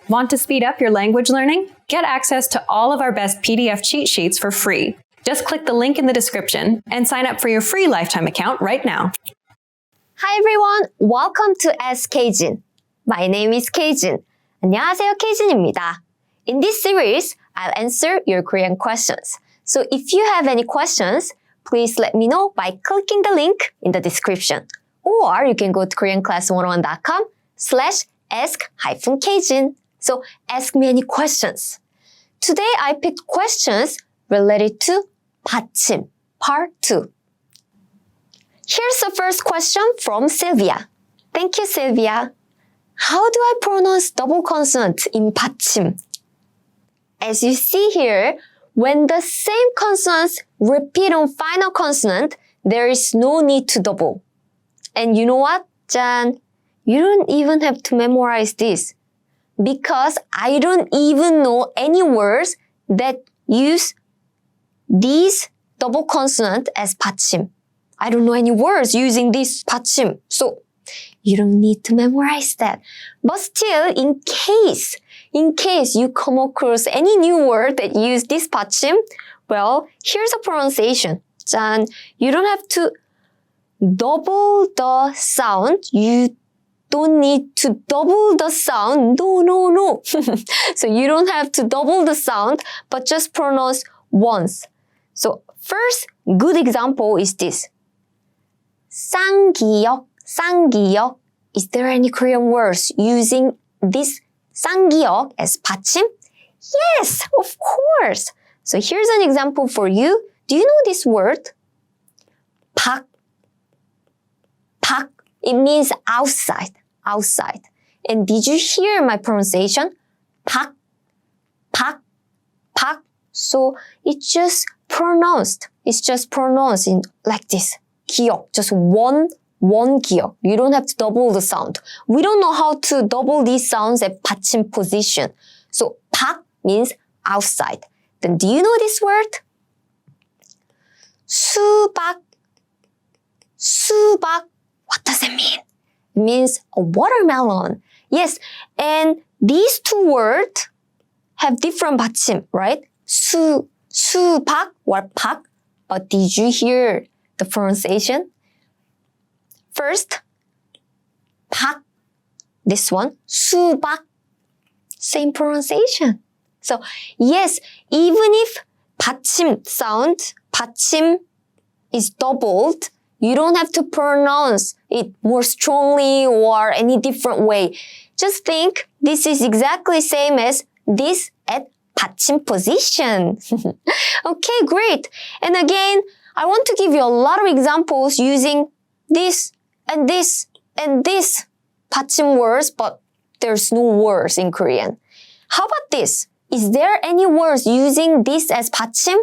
Want to speed up your language learning? Get access to all of our best PDF cheat sheets for free. Just click the link in the description and sign up for your free lifetime account right now. Hi everyone, welcome to Ask K-Jin. My name is K-Jin. 안녕하세요, K-Jin입니다. In this series, I'll answer your Korean questions. So if you have any questions, please let me know by clicking the link in the description. Or you can go to koreanclass101.com/ask-kjin. So ask me any questions. Today I picked questions related to 받침, part 2. Here's the first question from Sylvia. Thank you, Sylvia. How do I pronounce double consonant in 받침? As you see here, when the same consonants repeat on final consonant, there is no need to double. And you know what, Jan? You don't even have to memorize this because I don't even know any words that use these double consonant as 받침. I don't know any words using this 받침. So you don't need to memorize that. But still, in case you come across any new word that use this 받침, well, here's a pronunciation. 짠, you don't have to double the sound. You don't need to double the sound. No. So you don't have to double the sound, but just pronounce once. So first good example is this. 쌍기역. Is there any Korean words using this 쌍기역 as 받침? Yes, of course. So here's an example for you. Do you know this word? 박. It means outside. And did you hear my pronunciation? 박. So it's just pronounced in like this. 기역, just one 기역. You don't have to double the sound. We don't know how to double these sounds at 받침 position. So 박 means outside. Then do you know this word? 수박. What does it mean? It means a watermelon. Yes, and these two words have different 받침, right? 수박 or 박. But did you hear the pronunciation? First, 박. This one, 수박. Same pronunciation. So, yes, even if 받침 sound, 받침 is doubled, you don't have to pronounce it more strongly or any different way. Just think this is exactly same as this at 받침 position. Okay, great. And again, I want to give you a lot of examples using this and this and this 받침 words, but there's no words in Korean. How about this? Is there any words using this as 받침?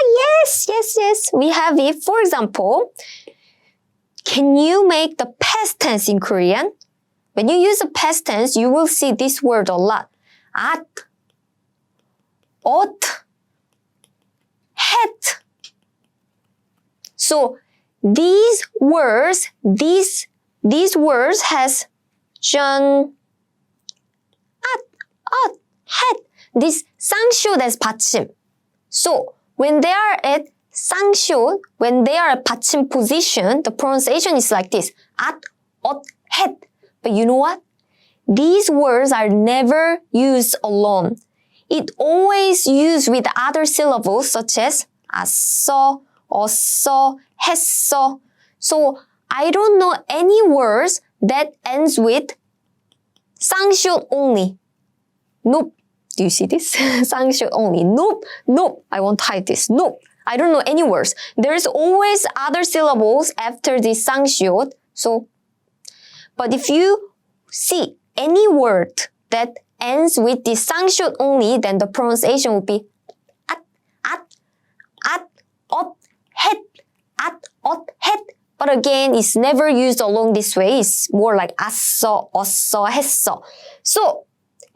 Yes, we have it. For example, can you make the past tense in Korean? When you use the past tense, you will see this word a lot. 앗, 옷, 햇. So these words has 전, 앗, 햇. This 쌍시옷 as 받침. So when they are at 쌍시옷, when they are at 받침 position, the pronunciation is like this. 앗, 옷, 햇. But you know what? These words are never used alone. It always used with other syllables such as asọ, 어서, 했어. So I don't know any words that ends with 쌍시옷 only. Nope. Do you see this? 쌍시옷 only. Nope. I won't hide this. Nope. I don't know any words. There's always other syllables after this 쌍시옷. So, but if you see any word that ends with this 쌍시옷 only, then the pronunciation will be 앗, 옷, 햇, 옷, 햇. But again, it's never used along this way. It's more like asọ, 어서, 했어. So,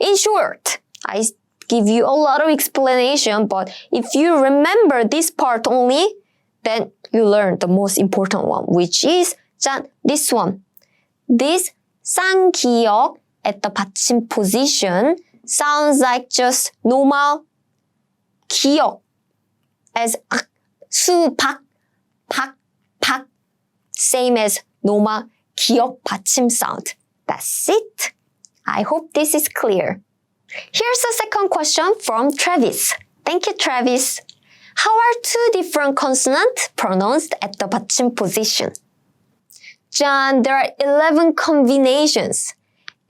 in short, I give you a lot of explanation, but if you remember this part only, then you learn the most important one, which is this one. This 쌍기역 at the 받침 position sounds like just normal 기역 as 악, 수, 박, 박, 박. Same as normal 기역 받침 sound. That's it. I hope this is clear. Here's the second question from Travis. Thank you, Travis. How are two different consonants pronounced at the 받침 position? John, there are 11 combinations.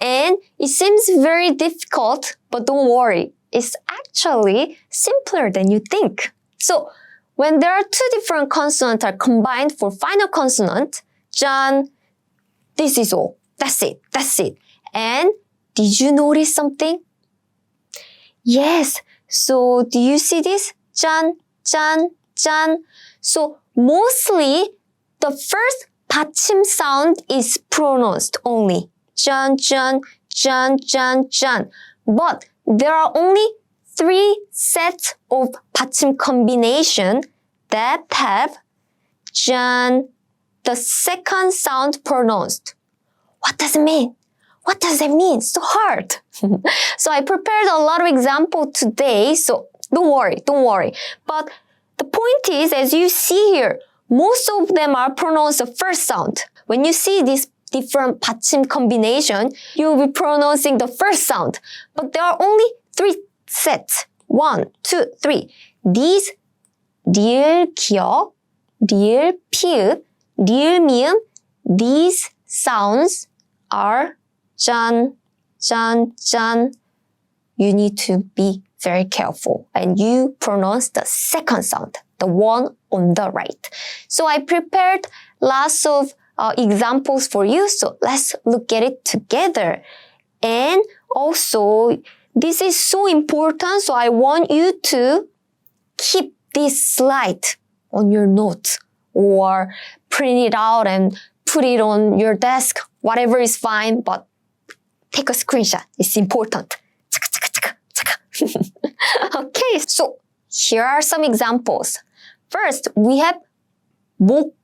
And it seems very difficult, but don't worry. It's actually simpler than you think. So, when there are two different consonants are combined for final consonant, John, this is all. That's it. That's it. And did you notice something? Yes. So, do you see this? John, John, John. So, mostly the first 받침 sound is pronounced only. John, John, John, John, John. But there are only 3 sets of 받침 combination that have John, the second sound pronounced. What does it mean? What does it mean? So hard. So I prepared a lot of examples today, so don't worry. But the point is, as you see here, most of them are pronounced the first sound. When you see this different 받침 combination, you'll be pronouncing the first sound. But there are only 3 sets. 1, 2, 3. These 리을 기역, 리을 피읍, 리을 미음, these sounds are 짠, 짠, 짠. You need to be very careful and you pronounce the second sound, the one on the right. So I prepared lots of examples for you, so let's look at it together. And also, this is so important, so I want you to keep this slide on your notes or print it out and put it on your desk. Whatever is fine, but take a screenshot. It's important. Okay, so here are some examples. First, we have 목,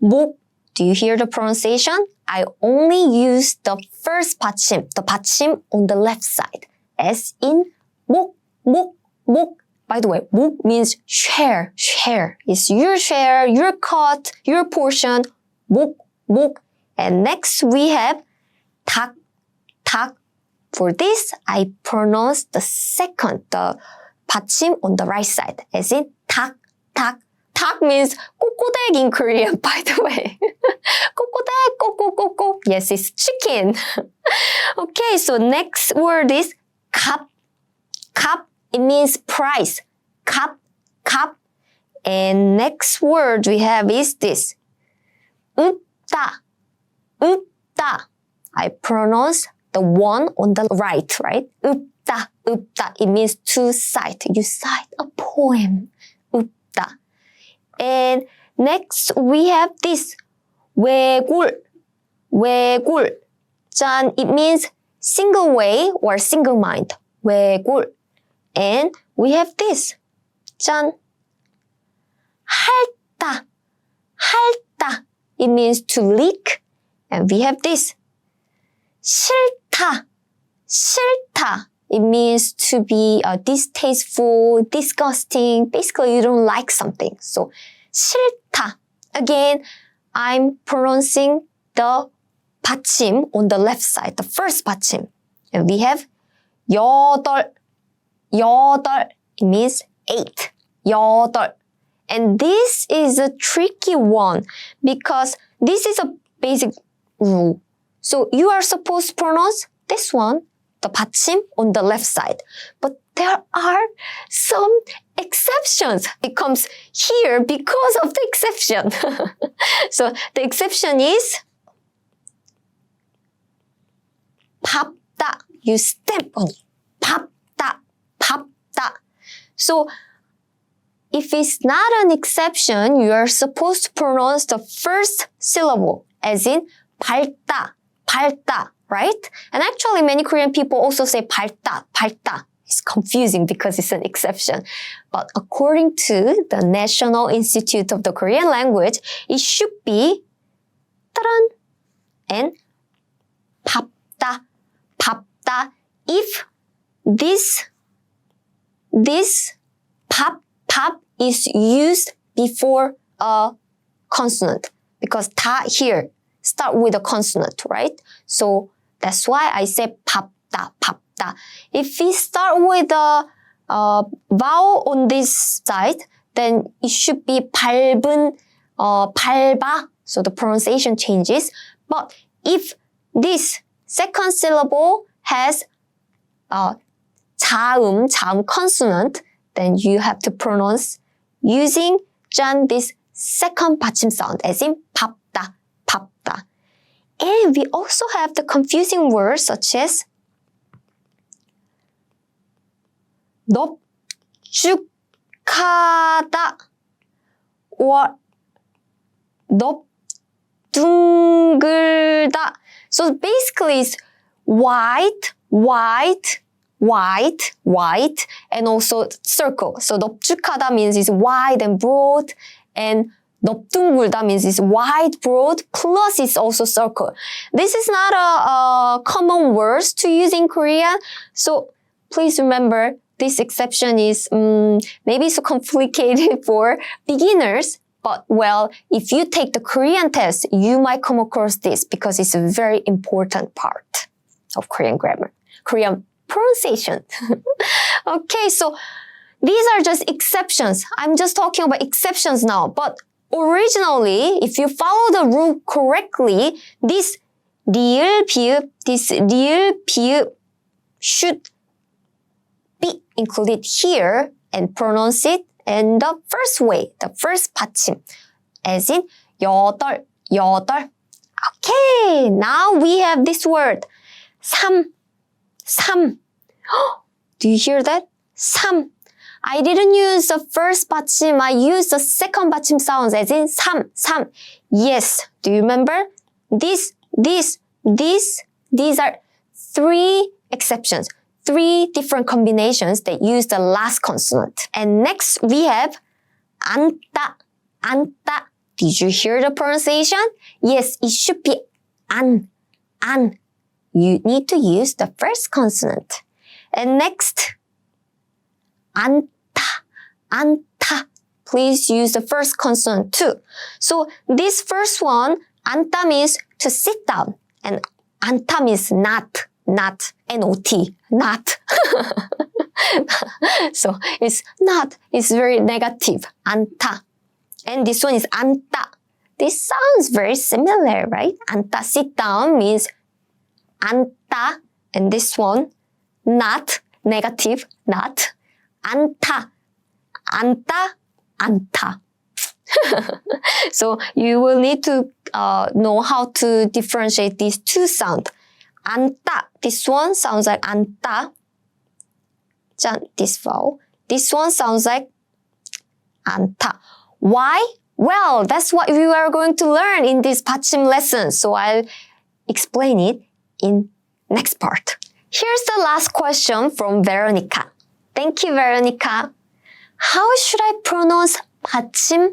목. Do you hear the pronunciation? I only use the first 받침, the 받침 on the left side, as in 목, 목, 목. By the way, 목 means share, share. It's your share, your cut, your portion, 목, 목. And next we have 닭, 닭. For this, I pronounce the second, the 받침 on the right side, as in 닭, 닭. 닭 means 꼬꼬댁 in Korean, by the way. 꼬꼬댁, 꼬꼬꼬꼬. Yes, it's chicken. Okay, so next word is 값, 값. It means price. 값, 값. And next word we have is this. 읍다, 읍다. I pronounce the one on the right, right? 읍다, 읍다. It means to cite. You cite a poem. 읍다. And next we have this. 외골, 외골. 짠, it means single way or single mind. 외골. And we have this. 짠. 핥다, 핥다. It means to leak. And we have this. 싫다, 싫다. It means to be distasteful, disgusting. Basically, you don't like something. So, 싫다. Again, I'm pronouncing the 받침 on the left side, the first 받침. And we have 여덟, 여덟. It means 8. 여덟. And this is a tricky one because this is a basic rule. So you are supposed to pronounce this one, the 받침 on the left side. But there are some exceptions. It comes here because of the exception. So the exception is 밟다. You stamp on it. 밟다, 밟다. So if it's not an exception, you are supposed to pronounce the first syllable, as in 밟다, 밟다, right? And actually, many Korean people also say 밟다, 밟다. It's confusing because it's an exception. But according to the National Institute of the Korean Language, it should be 따란 and 밟다, 받다. If this 밥 is used before a consonant because 다 here start with a consonant, right? So that's why I say 밥다. If we start with a vowel on this side, then it should be 밟은, 밟아. So the pronunciation changes. But if this second syllable has 자음 consonant, then you have to pronounce using this second 받침 sound, as in 밥다. And we also have the confusing words such as 넓죽하다 or 넓둥글다. So basically it's white, and also circle. So 넓죽하다 means it's wide and broad, and 넓둥글다 means it's wide, broad, plus it's also circle. This is not a common word to use in Korean, so please remember this exception is maybe so complicated for beginners, but well, if you take the Korean test, you might come across this because it's a very important part of Korean grammar, Korean pronunciation. Okay, so these are just exceptions. I'm just talking about exceptions now, but originally, if you follow the rule correctly, this 리을 비읍 should be included here and pronounce it in the first way, the first 받침, as in 여덟. Okay, now we have this word, 삼. Do you hear that? 삼. I didn't use the first 받침, I used the second 받침 sounds as in 삼. Yes, do you remember? These are three exceptions, three different combinations that use the last consonant. And next we have 안따. Did you hear the pronunciation? Yes, it should be an. You need to use the first consonant. And next, 안타. Please use the first consonant too. So this first one, 안타 means to sit down, and 안타 means not, N-O-T, not. So it's not, it's very negative, 안타. And this one is 안따. This sounds very similar, right? 안따, sit down means 안따, and this one, not, negative, not. 안타. So you will need to know how to differentiate these two sounds. 안따, this one sounds like 안따. This vowel. This one sounds like 안타. Why? Well, that's what we are going to learn in this 받침 lesson. So I'll explain it in next part. Here's the last question from Veronica. Thank you, Veronica. How should I pronounce 받침,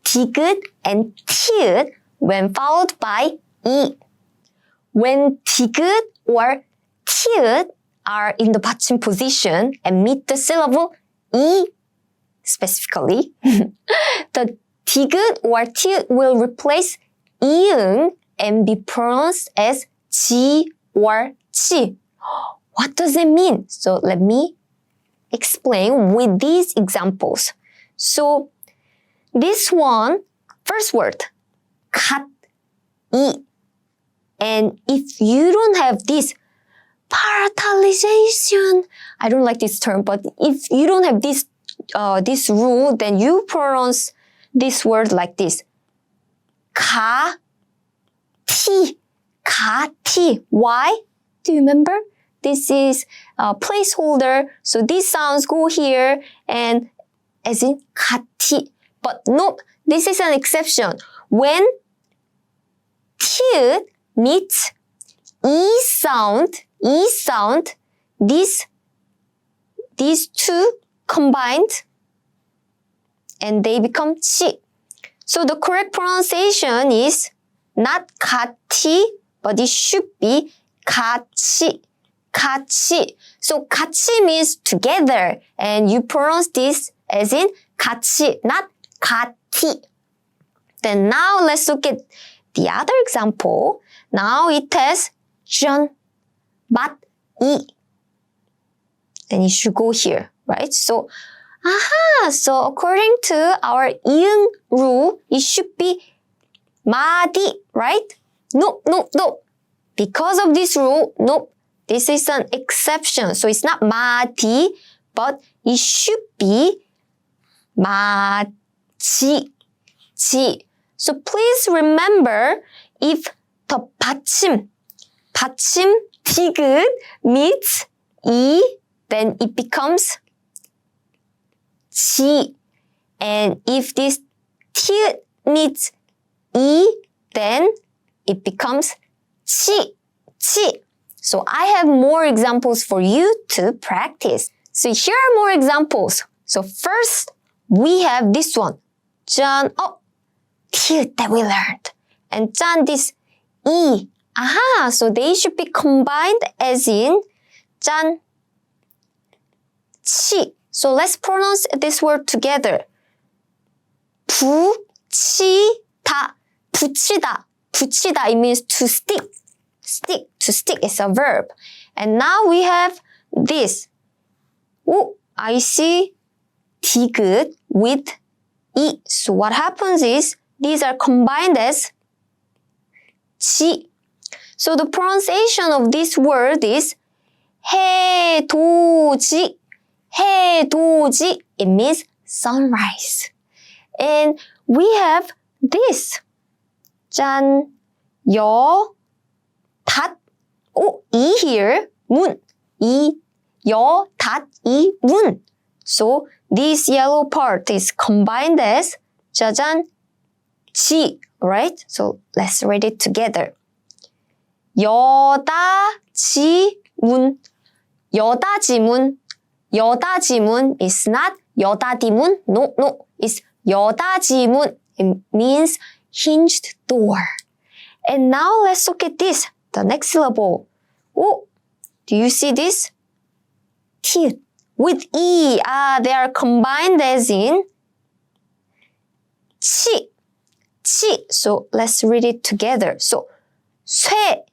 디귿, and 티읕 when followed by 이? When 디귿 or 티읕 are in the 받침 position and meet the syllable 이 specifically, the 디귿 or 티읕 will replace 이응 and be pronounced as 지 or 치. What does it mean? So let me explain with these examples. So this one, first word, 갓, 이. And if you don't have this palatalization, I don't like this term, but if you don't have this rule, then you pronounce this word like this. 가, 티. Why? Do you remember? This is a placeholder, so these sounds go here and as in 같이. But no, this is an exception. When 티읕 meets 이 sound, these two combined and they become 치. So the correct pronunciation is not 같이, but it should be 같이. 같이. So 같이 means together, and you pronounce this as in 같이, not 같이. Then now let's look at the other example. Now it has 전, 맛, 이. Then you should go here, right? So, so according to our 이응 rule, it should be 마디, right? Nope. Because of this rule, nope. This is an exception. So it's not 마디, but it should be 마지, 지. So please remember, if the 받침 디귿 meets 이, then it becomes 지. And if this 티읕 meets 이, then it becomes 치. So I have more examples for you to practice. So here are more examples. So first, we have this one. 짠, 티읕 that we learned. And 짠, this 이. So they should be combined as in 짠, 치. So let's pronounce this word together. 붙이다. 붙이다, it means to stick. To stick is a verb. And now we have this. I see 디귿 with 이. So what happens is these are combined as 지. So the pronunciation of this word is 해돋이. It means sunrise. And we have this. 짠, 여, 닷, 이 here, 문. 여, 닷, 이, 문. So this yellow part is combined as 짜잔, 지, right? So let's read it together. 여다지문. 여다지문 is not 여다디문. No. It's 여다지문. It means hinged door. And now let's look at this. The next syllable. Do you see this? 티읕 with 이. They are combined as in 치. So let's read it together. So 쇠붙이.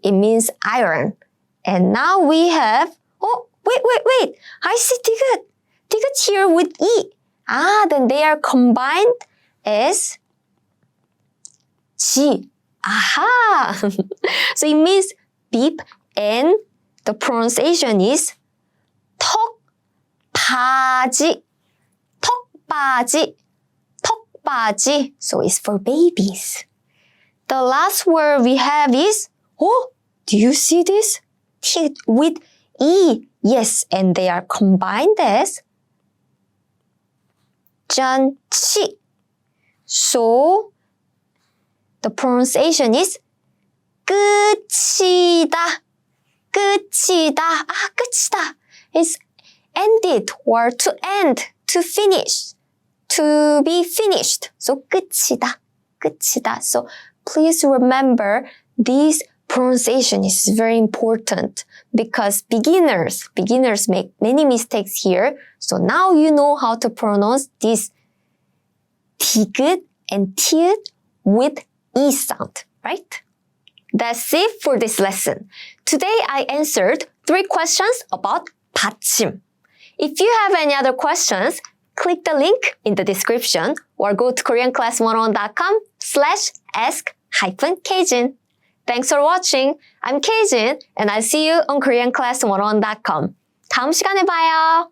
It means iron. And now we have, wait. I see 디귿 here with 이. Then they are combined as 지. So it means beep, and the pronunciation is 턱바지. So it's for babies. The last word we have is, do you see this? With 이. Yes, and they are combined as 짠치. So the pronunciation is 끝이다. 끝이다. It's ended or to end, to finish, to be finished. So 끝이다. So please remember this pronunciation is very important because beginners make many mistakes here. So now you know how to pronounce this 디귿 and 티읕 with 이 sound, right? That's it for this lesson. Today I answered 3 questions about 받침. If you have any other questions, click the link in the description or go to koreanclass101.com/ask-K-Jin. Thanks for watching. I'm K-Jin and I'll see you on koreanclass101.com. 다음 시간에 봐요.